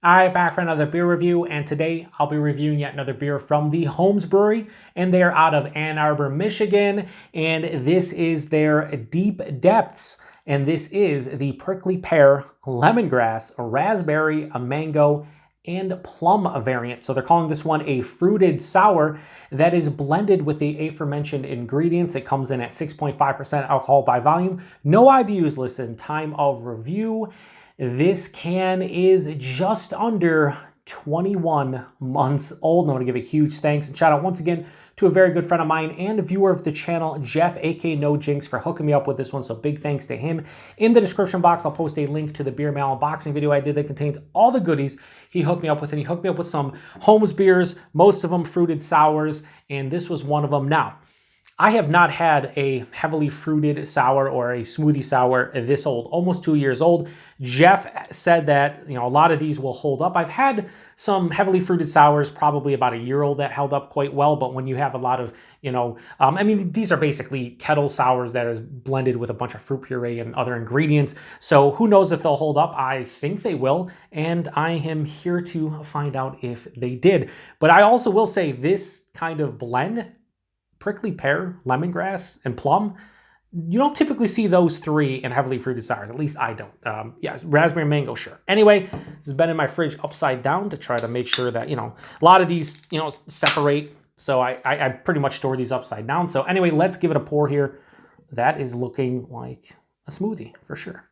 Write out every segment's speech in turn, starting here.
Alright, back for another beer review, and today I'll be reviewing yet another beer from the HOMES Brewery, and they are out of Ann Arbor, Michigan, and this is their Deep Depths, and this is the prickly pear, lemongrass, a raspberry, a mango, and plum variant. So they're calling this one a fruited sour that is blended with the aforementioned ingredients. It comes in at 6.5% alcohol by volume. No IBUs listed. Time of review. This can is just under 21 months old. I want to give a huge thanks and shout out once again to a very good friend of mine and a viewer of the channel, Jeff, aka NoJinx, for hooking me up with this one. So big thanks to him. In the description box, I'll post a link to the beer mail unboxing video I did that contains all the goodies he hooked me up with. And he hooked me up with some HOMES beers, most of them fruited sours, and this was one of them. Now, I have not had a heavily fruited sour or a smoothie sour this old, almost 2 years old. Jeff said that, a lot of these will hold up. I've had some heavily fruited sours, probably about a year old, that held up quite well. But when you have a lot of, these are basically Kettle sours that is blended with a bunch of fruit puree and other ingredients. So who knows if they'll hold up? I think they will. And I am here to find out if they did. But I also will say this kind of blend, prickly pear, lemongrass, and plum, you don't typically see those three in heavily fruited sours. At least I don't. Yeah, raspberry, mango, sure. Anyway, this has been in my fridge upside down to try to make sure that, a lot of these, separate. So I pretty much store these upside down. So anyway, let's give it a pour here. That is looking like a smoothie for sure.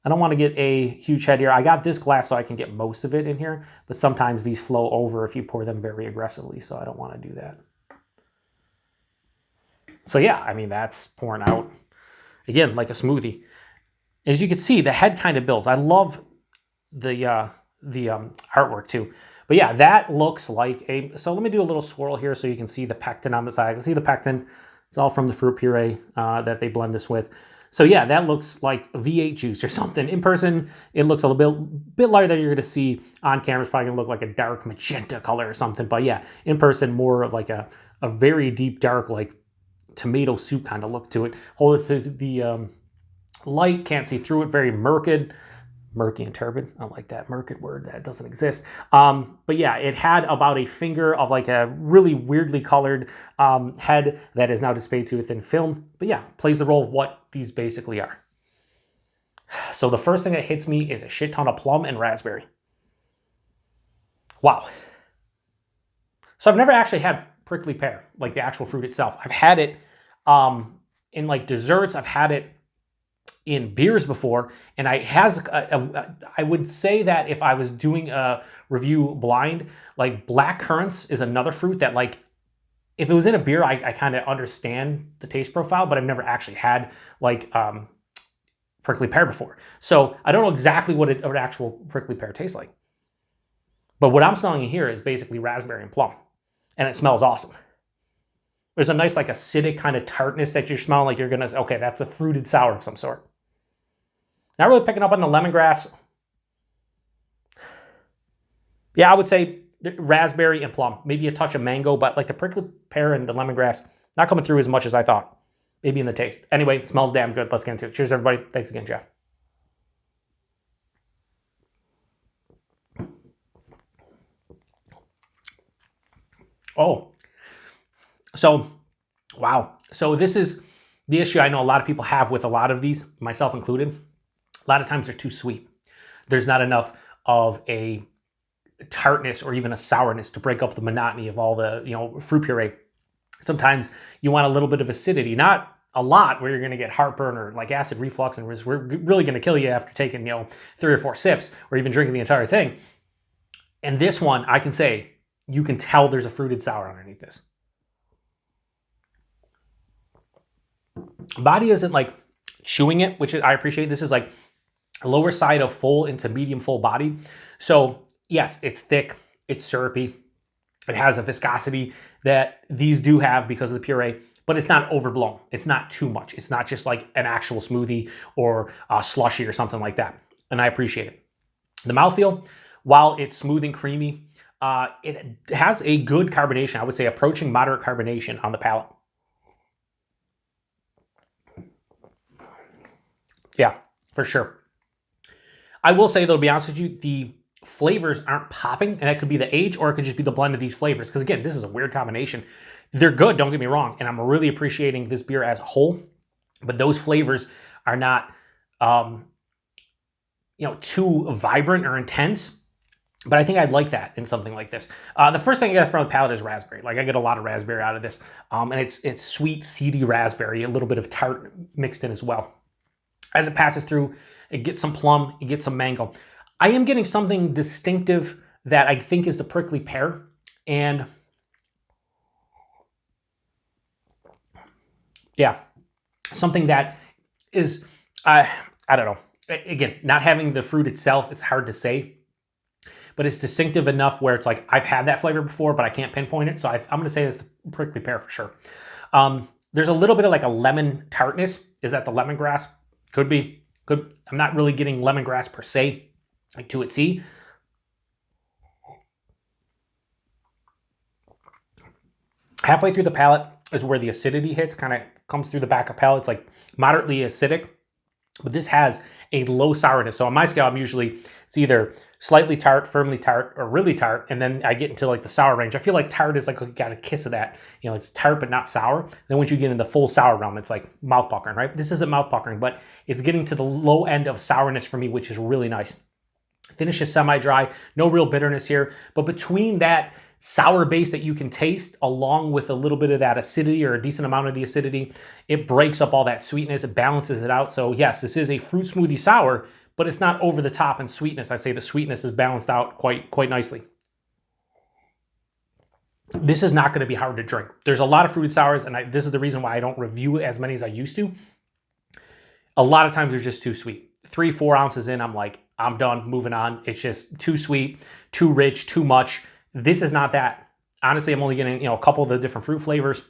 I don't want to get a huge head here. I got this glass so I can get most of it in here, but sometimes these flow over if you pour them very aggressively, so I don't want to do that. So yeah, that's pouring out, again, like a smoothie. As you can see, the head kind of builds. I love the artwork too. But yeah, that looks like so let me do a little swirl here so you can see the pectin on the side. I can see the pectin. It's all from the fruit puree that they blend this with. So yeah, that looks like V8 juice or something. In person, it looks a little bit lighter than you're going to see on camera. It's probably going to look like a dark magenta color or something. But yeah, in person, more of like a very deep dark, like tomato soup kind of look to it. Hold it to the light, can't see through it, very murky and turbid. I don't like that murky word, that doesn't exist. But yeah, it had about a finger of like a really weirdly colored head that is now displayed to a thin film. But yeah, plays the role of what these basically are. So the first thing that hits me is a shit ton of plum and raspberry. Wow. So I've never actually had prickly pear, like the actual fruit itself. I've had it in like desserts. I've had it in beers before, and I would say that if I was doing a review blind, like black currants is another fruit that, like, if it was in a beer, I kind of understand the taste profile, but I've never actually had like prickly pear before. So I don't know exactly what an actual prickly pear tastes like. But what I'm smelling in here is basically raspberry and plum, and it smells awesome. There's a nice, like, acidic kind of tartness that you're smelling, like you're gonna, okay, that's a fruited sour of some sort. Not really picking up on the lemongrass. Yeah, I would say raspberry and plum, maybe a touch of mango, but like the prickly pear and the lemongrass, not coming through as much as I thought. Maybe in the taste. Anyway, it smells damn good. Let's get into it. Cheers, everybody. Thanks again, Jeff. Oh. So, wow. So this is the issue I know a lot of people have with a lot of these, myself included. A lot of times they're too sweet. There's not enough of a tartness or even a sourness to break up the monotony of all the, fruit puree. Sometimes you want a little bit of acidity, not a lot where you're going to get heartburn or like acid reflux and we're really going to kill you after taking, 3 or 4 sips or even drinking the entire thing. And this one, I can say, you can tell there's a fruited sour underneath this. Body isn't like chewing it, which I appreciate. This is like a lower side of full into medium full body. So yes, it's thick, it's syrupy. It has a viscosity that these do have because of the puree, but it's not overblown. It's not too much. It's not just like an actual smoothie or a slushy or something like that. And I appreciate it. The mouthfeel, while it's smooth and creamy, it has a good carbonation. I would say approaching moderate carbonation on the palate. Yeah, for sure. I will say, though, to be honest with you, the flavors aren't popping, and that could be the age, or it could just be the blend of these flavors. Because again, this is a weird combination. They're good, don't get me wrong, and I'm really appreciating this beer as a whole, but those flavors are not, too vibrant or intense. But I think I'd like that in something like this. The first thing I get from the palate is raspberry. Like, I get a lot of raspberry out of this, and it's sweet, seedy raspberry, a little bit of tart mixed in as well. As it passes through, it gets some plum, it gets some mango. I am getting something distinctive that I think is the prickly pear, and yeah, something that is, I don't know. Again, not having the fruit itself, it's hard to say, but it's distinctive enough where it's like, I've had that flavor before, but I can't pinpoint it. So I'm going to say it's the prickly pear for sure. There's a little bit of like a lemon tartness. Is that the lemongrass? Could be. Good. I'm not really getting lemongrass per se, like to its C. Halfway through the palate is where the acidity hits, kind of comes through the back of the palate. It's like moderately acidic, but this has a low sourness. So on my scale, I'm usually, it's either slightly tart, firmly tart, or really tart, and then I get into like the sour range. I feel like tart is like, got a kiss of that. You know, it's tart but not sour. Then once you get in the full sour realm, it's like mouth puckering, right? This isn't mouth puckering, but it's getting to the low end of sourness for me, which is really nice. Finish is semi-dry, no real bitterness here, but between that sour base that you can taste, along with a little bit of that acidity or a decent amount of the acidity, it breaks up all that sweetness, it balances it out. So yes, this is a fruit smoothie sour, but it's not over the top in sweetness. I say the sweetness is balanced out quite nicely. This is not going to be hard to drink. There's a lot of fruited sours, and this is the reason why I don't review as many as I used to. A lot of times they're just too sweet. 3-4 ounces in, I'm like, I'm done, moving on. It's just too sweet, too rich, too much. This is not that. Honestly, I'm only getting, a couple of the different fruit flavors.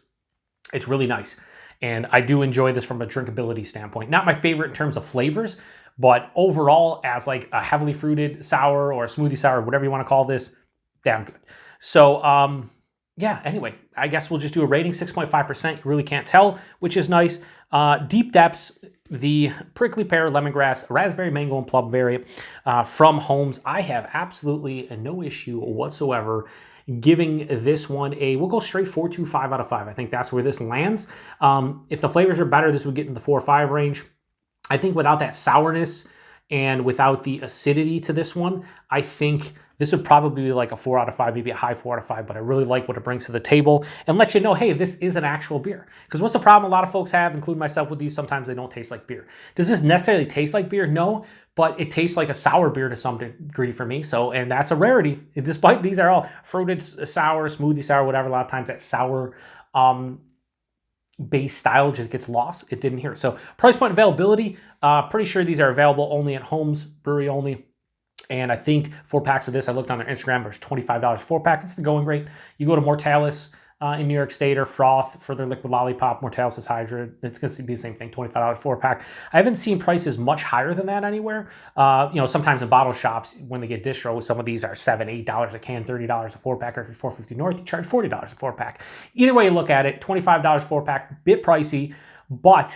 It's really nice. And I do enjoy this from a drinkability standpoint. Not my favorite in terms of flavors, but overall, as like a heavily fruited sour or a smoothie sour, whatever you want to call this, damn good. So, yeah, anyway, I guess we'll just do a rating, 6.5%. You really can't tell, which is nice. Deep depths, the prickly pear, lemongrass, raspberry, mango, and plum variant from Homes. I have absolutely no issue whatsoever giving this one we'll go straight 4.25 out of 5. I think that's where this lands. If the flavors are better, this would get in the 4 or 5 range. I think without that sourness and without the acidity to this one, I think this would probably be like a 4 out of 5, maybe a high 4 out of 5, but I really like what it brings to the table and let you know, hey, this is an actual beer. Because what's the problem a lot of folks have, including myself with these, sometimes they don't taste like beer. Does this necessarily taste like beer? No, but it tastes like a sour beer to some degree for me. So, and that's a rarity. Despite these are all fruited sour, smoothie sour, whatever, a lot of times that sour base style just gets lost. It didn't here. So price point, availability, pretty sure these are available only at Homes Brewery only. And I think 4 packs of this, I looked on their Instagram, there's $25 4-pack. It's the going rate. You go to Mortalis in New York State or Froth for their liquid lollipop. Mortalis is Hydra. It's going to be the same thing, $25 4-pack. I haven't seen prices much higher than that anywhere. Sometimes in bottle shops, when they get distro, some of these are $7, $8 a can, $30 a 4-pack, or if you're 450 North, you charge $40 a 4-pack. Either way you look at it, $25 4-pack, bit pricey, but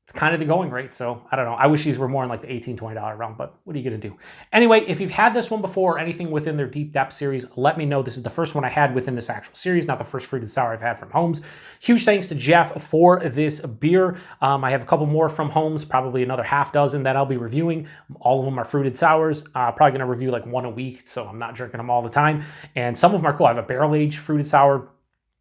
it's kind of the going rate, so I don't know. I wish these were more in like the $18, $20 realm, but what are you going to do? Anyway, if you've had this one before or anything within their Deep Depth series, let me know. This is the first one I had within this actual series, not the first fruited sour I've had from Homes. Huge thanks to Jeff for this beer. I have a couple more from Homes, probably another half dozen that I'll be reviewing. All of them are fruited sours. Probably going to review like one a week, so I'm not drinking them all the time. And some of them are cool. I have a barrel-aged fruited sour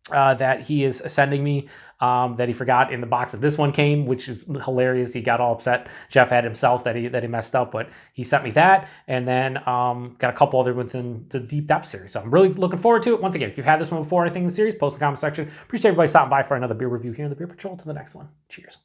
that he is sending me that he forgot in the box that this one came, which is hilarious. He got all upset. Jeff had himself that he messed up, but he sent me that, and then got a couple other within the Deep Depth series. So I'm really looking forward to it. Once again, if you've had this one before or anything in the series, post in the comment section. Appreciate everybody stopping by for another beer review here in the Beer Patrol. To the next one. Cheers.